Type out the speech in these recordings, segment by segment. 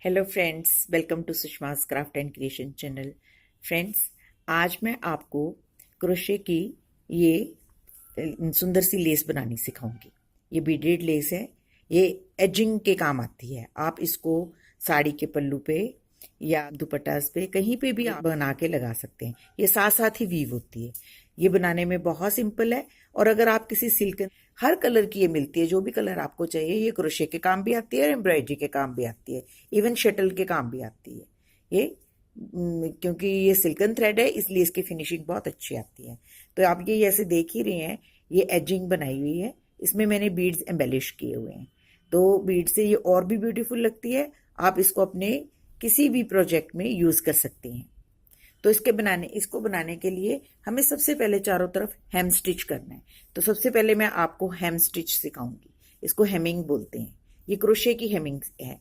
Hello friends, welcome to Sushma's craft and creation channel. Friends, आज मैं आपको क्रोशे की ये सुंदर सी लेस बनानी सिखाऊंगी। ये बीडेड लेस है। ये एजिंग के काम आती है। आप इसको साड़ी के पल्लू पे या दुपट्टास पे कहीं पे भी आप बना के लगा सकते हैं। ये साथ साथ ही वीव होती है। ये बनाने में बहुत सिंपल है। और अगर आप किसी सिल्क, हर कलर की ये मिलती है, जो भी कलर आपको चाहिए। ये क्रोशे के काम भी आती है और एम्ब्रॉयडरी के काम भी आती है, इवन शटल के काम भी आती है। ये क्योंकि ये सिल्कन थ्रेड है, इसलिए इसकी फिनिशिंग बहुत अच्छी आती है। तो आप ये ऐसे देख ही रहे हैं, ये एजिंग बनाई हुई है। इसमें मैंने बीड्स एम्बेलिश किए हुए हैं, तो बीड से ये और भी ब्यूटीफुल लगती है। आप इसको अपने किसी भी प्रोजेक्ट में यूज कर सकते हैं। तो इसको बनाने के लिए हमें सबसे पहले चारों तरफ हेम स्टिच करना है। तो सबसे पहले मैं आपको हेम स्टिच सिखाऊंगी। इसको हेमिंग बोलते हैं। ये क्रोशे की हेमिंग है।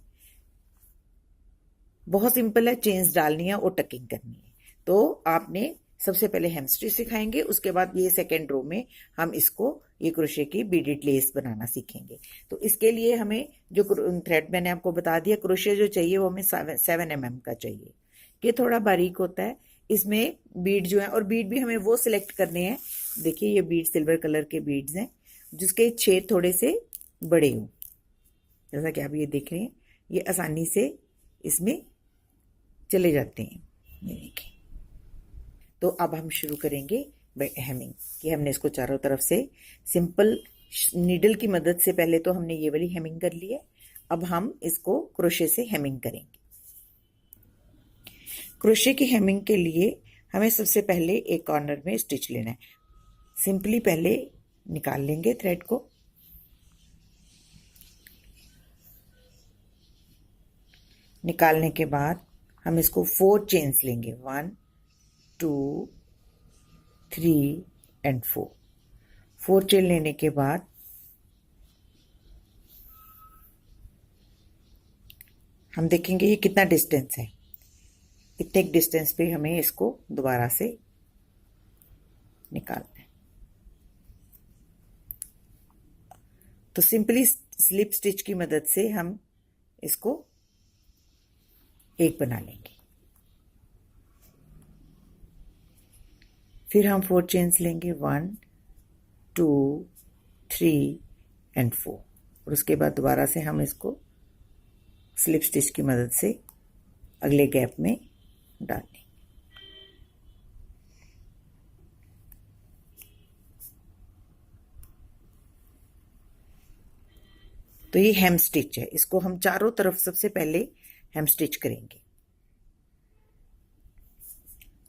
बहुत सिंपल है, चेन्स डालनी है और टकिंग करनी है। तो आपने सबसे पहले हेम स्टिच सिखाएंगे, उसके बाद ये सेकेंड रो में हम इसको ये क्रोशे की बीडेड लेस बनाना सीखेंगे। तो इसके लिए हमें जो थ्रेड मैंने आपको बता दिया, क्रोशे जो चाहिए वो हमें 7 mm का चाहिए। ये थोड़ा बारीक होता है। इसमें बीड जो है, और बीड भी हमें वो सिलेक्ट करने हैं। देखिए, ये बीड सिल्वर कलर के बीड्स हैं जिसके छेद थोड़े से बड़े हों, जैसा कि आप ये देख रहे हैं। ये आसानी से इसमें चले जाते हैं। ये देखिए। तो अब हम शुरू करेंगे हेमिंग कि हमने इसको चारों तरफ से सिंपल नीडल की मदद से, पहले तो हमने ये वाली हेमिंग कर ली है। अब हम इसको क्रोशे से हेमिंग करेंगे। क्रोशे की हेमिंग के लिए हमें सबसे पहले एक कॉर्नर में स्टिच लेना है। सिंपली पहले निकाल लेंगे थ्रेड को। निकालने के बाद हम इसको 4 चेन्स लेंगे। 1 2 3 एंड 4 चेन लेने के बाद हम देखेंगे ये कितना डिस्टेंस है। इतने डिस्टेंस पे हमें इसको दोबारा से निकालना है। तो सिंपली स्लिप स्टिच की मदद से हम इसको एक बना लेंगे। फिर हम 4 चेन्स लेंगे। 1 2 3 एंड 4, और उसके बाद दोबारा से हम इसको स्लिप स्टिच की मदद से अगले गैप में डाल लेंगे। तो ये हेम स्टिच है। इसको हम चारों तरफ सबसे पहले हेम स्टिच करेंगे।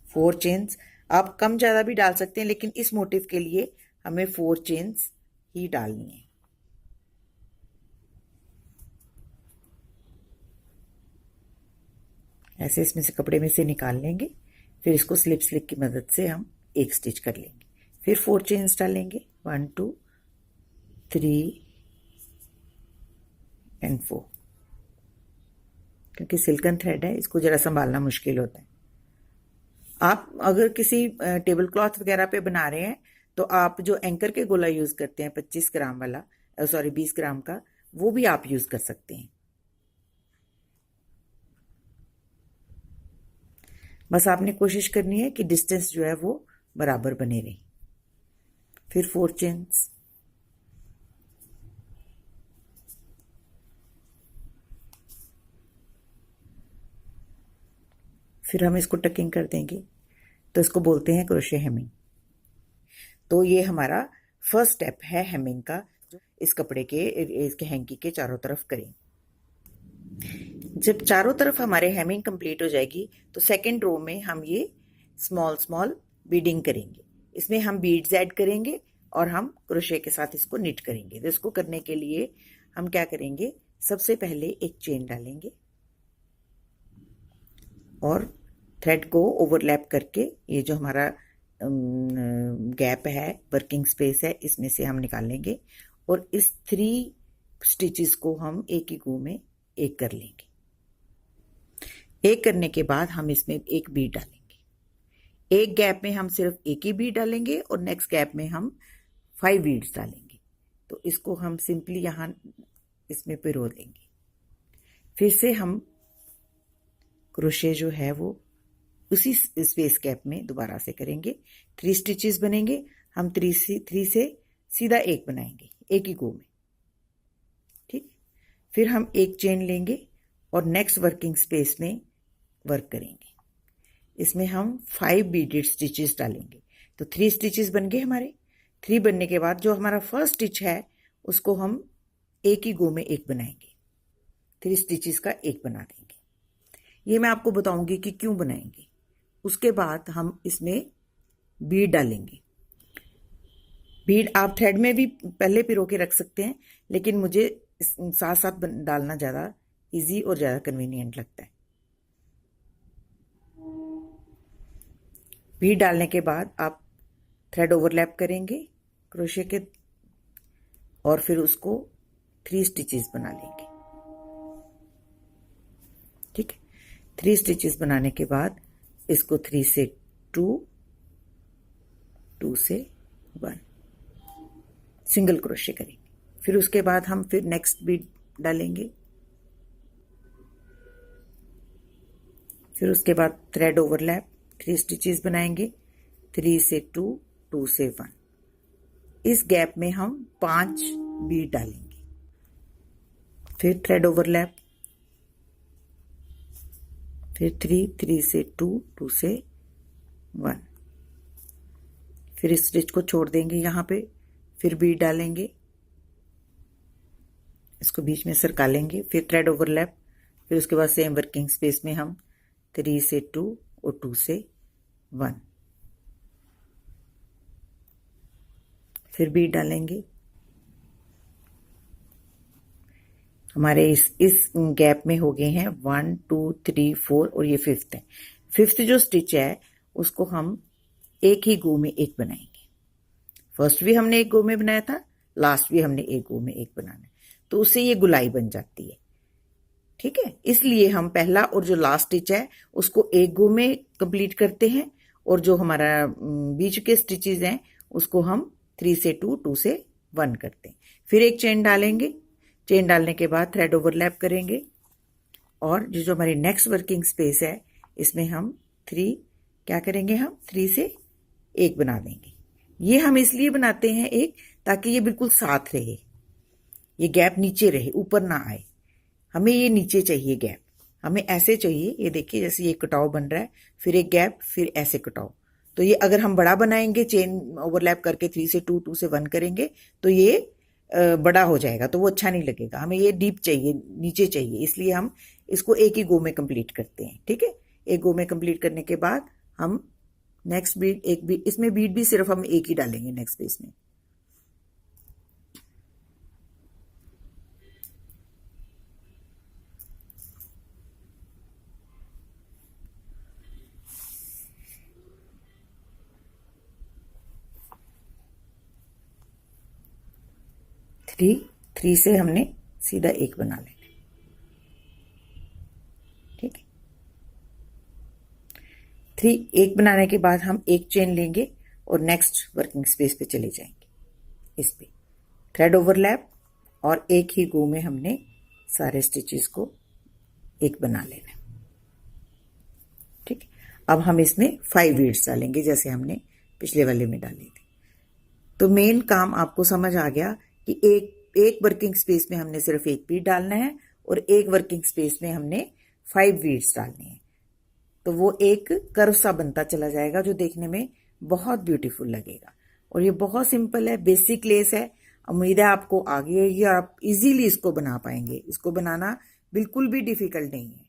4 चेन्स आप कम ज्यादा भी डाल सकते हैं, लेकिन इस मोटिव के लिए हमें 4 चेन्स ही डालनी है। ऐसे इसमें से कपड़े में से निकाल लेंगे। फिर इसको स्लिप स्लिप की मदद से हम एक स्टिच कर लेंगे। फिर 4 चेन्स डालेंगे। 1 2 3 एंड 4। क्योंकि सिल्कन थ्रेड है, इसको जरा संभालना मुश्किल होता है। आप अगर किसी टेबल क्लॉथ वगैरह पे बना रहे हैं तो आप जो एंकर के गोला यूज करते हैं 25 ग्राम वाला, 20 ग्राम का, वो भी आप यूज कर सकते हैं। बस आपने कोशिश करनी है कि डिस्टेंस जो है वो बराबर बने रहे। फिर 4 चेन्स। फिर हम इसको टकिंग कर देंगे। तो इसको बोलते हैं क्रोशे हेमिंग। तो ये हमारा फर्स्ट स्टेप है हेमिंग का, जो इस कपड़े के, इसके हैंकी के चारों तरफ करें। जब चारों तरफ हमारे हेमिंग कंप्लीट हो जाएगी तो सेकेंड रो में हम ये स्मॉल स्मॉल बीडिंग करेंगे। इसमें हम बीड्स ऐड करेंगे और हम क्रोशे के साथ इसको निट करेंगे। तो इसको करने के लिए हम क्या करेंगे, सबसे पहले एक चेन डालेंगे और थ्रेड को ओवरलैप करके ये जो हमारा गैप है, वर्किंग स्पेस है, इसमें से हम निकाल लेंगे। और इस 3 स्टिचेस को हम एक ही गो में एक कर लेंगे। एक करने के बाद हम इसमें एक बीड डालेंगे। एक गैप में हम सिर्फ एक ही बीड डालेंगे और नेक्स्ट गैप में हम 5 बीड्स डालेंगे। तो इसको हम सिंपली यहाँ इसमें पिरो देंगे। फिर से हम क्रोशे जो है वो उसी स्पेस गैप में दोबारा से करेंगे। 3 स्टिचेस बनेंगे। हम 3 से सीधा एक बनाएंगे एक ही गो में। ठीक, फिर हम एक चेन लेंगे और नेक्स्ट वर्किंग स्पेस में वर्क करेंगे। इसमें हम 5 बीडेड स्टिचेस डालेंगे। तो 3 स्टिचेस बन गए हमारे। 3 बनने के बाद जो हमारा फर्स्ट स्टिच है उसको हम एक ही गो में एक बनाएंगे। 3 स्टिचेस का एक बना देंगे। ये मैं आपको बताऊंगी कि क्यों बनाएंगे। उसके बाद हम इसमें बीड डालेंगे। बीड आप थ्रेड में भी पहले पिरो के रख सकते हैं, लेकिन मुझे साथ साथ डालना ज़्यादा इजी और ज़्यादा कन्वीनियंट लगता है। बीड डालने के बाद आप थ्रेड ओवरलैप करेंगे क्रोशे के और फिर उसको 3 स्टिचेस बना लेंगे। ठीक है, 3 स्टिचेस बनाने के बाद इसको 3 से 2, 2 से 1 सिंगल क्रोशे करेंगे। फिर उसके बाद हम फिर नेक्स्ट बीड डालेंगे। फिर उसके बाद थ्रेड ओवरलैप 3 स्टिचेस बनाएंगे। 3 से 2, 2 से 1। इस गैप में हम 5 बीड डालेंगे। फिर थ्रेड ओवरलैप, फिर 3 से 2, 2 से 1। फिर इस स्टिच को छोड़ देंगे यहाँ पे। फिर बीड डालेंगे, इसको बीच में सरका लेंगे। फिर थ्रेड ओवरलैप, फिर उसके बाद सेम वर्किंग स्पेस में हम 3 से 2 और 2 से 1। फिर बीड डालेंगे। हमारे इस गैप में हो गए हैं 1, 2, 3, 4 और ये 5th है। 5th जो स्टिच है उसको हम एक ही गो में एक बनाएंगे। फर्स्ट भी हमने एक गो में बनाया था, लास्ट भी हमने एक गो में एक बनाना है, तो उससे ये गुलाई बन जाती है। ठीक है, इसलिए हम पहला और जो लास्ट स्टिच है उसको एक गो में कंप्लीट करते हैं और जो हमारा बीच के स्टिचेस हैं उसको हम 3 से 2, 2 से 1 करते हैं। फिर एक चेन डालेंगे। चेन डालने के बाद थ्रेड ओवरलैप करेंगे और जो हमारी नेक्स्ट वर्किंग स्पेस है इसमें हम 3 क्या करेंगे, हम 3 से एक बना देंगे। ये हम इसलिए बनाते हैं एक, ताकि ये बिल्कुल साथ रहे, ये गैप नीचे रहे, ऊपर ना आए। हमें ये नीचे चाहिए गैप, हमें ऐसे चाहिए। ये देखिए जैसे ये कटाव बन रहा है, फिर एक गैप, फिर ऐसे कटाव। तो ये अगर हम बड़ा बनाएंगे, चेन ओवरलैप करके 3 से 2, 2 से 1 करेंगे तो ये बड़ा हो जाएगा, तो वो अच्छा नहीं लगेगा। हमें ये डीप चाहिए, नीचे चाहिए, इसलिए हम इसको एक ही गो में कंप्लीट करते हैं। ठीक है, एक गो में कंप्लीट करने के बाद हम नेक्स्ट बीड, एक बीड, इसमें बीड भी सिर्फ हम एक ही डालेंगे नेक्स्ट स्पेस में। थ्री से हमने सीधा एक बना लेना। ठीक है, 3 एक बनाने के बाद हम एक चेन लेंगे और नेक्स्ट वर्किंग स्पेस पे चले जाएंगे। इस पे थ्रेड ओवरलैप और एक ही गो में हमने सारे स्टिचेस को एक बना लेना। ठीक है, अब हम इसमें 5 बीड्स डालेंगे जैसे हमने पिछले वाले में डाले थे। तो मेन काम आपको समझ आ गया कि एक वर्किंग स्पेस में हमने सिर्फ एक बीड डालना है और एक वर्किंग स्पेस में हमने 5 बीड्स डालने हैं। तो वो एक कर्व सा बनता चला जाएगा जो देखने में बहुत ब्यूटीफुल लगेगा। और ये बहुत सिंपल है, बेसिक लेस है। उम्मीद है आपको आ गई होगी और आप इजीली इसको बना पाएंगे। इसको बनाना बिल्कुल भी डिफिकल्ट नहीं है।